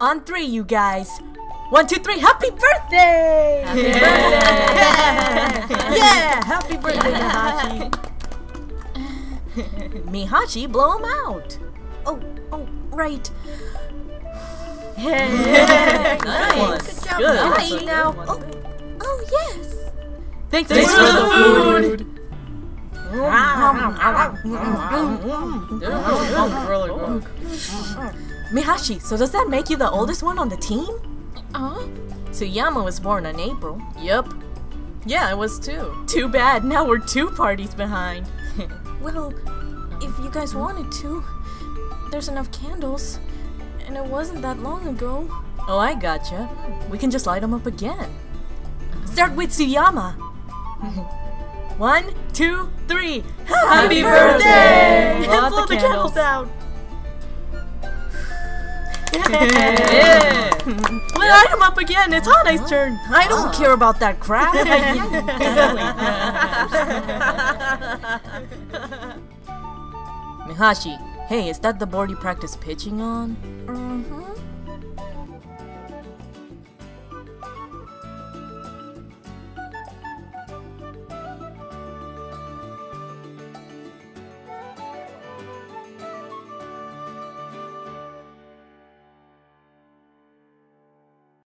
On 3, you guys. 1, 2, 3. Happy birthday! Happy birthday! Yeah! Happy birthday, Mihashi. Mihashi, blow him out. Oh, right. Yeah. Nice. Good job. Good. Nice. So now. Oh yes. Thanks for the food. Mihashi, so does that make you the oldest one on the team? Tsuyama was born in April. Yep. Yeah, I was too. Too bad, now we're 2 parties behind. Well, if you guys wanted to, there's enough candles, and it wasn't that long ago. Oh, I gotcha. We can just light them up again. Start with Tsuyama. 1, 2, 3. Happy birthday! And blow the candles out. Yeah. Light them up again. It's Hana's turn. I don't care about that crap. Mihashi, hey, is that the board you practice pitching on? Mm-hmm.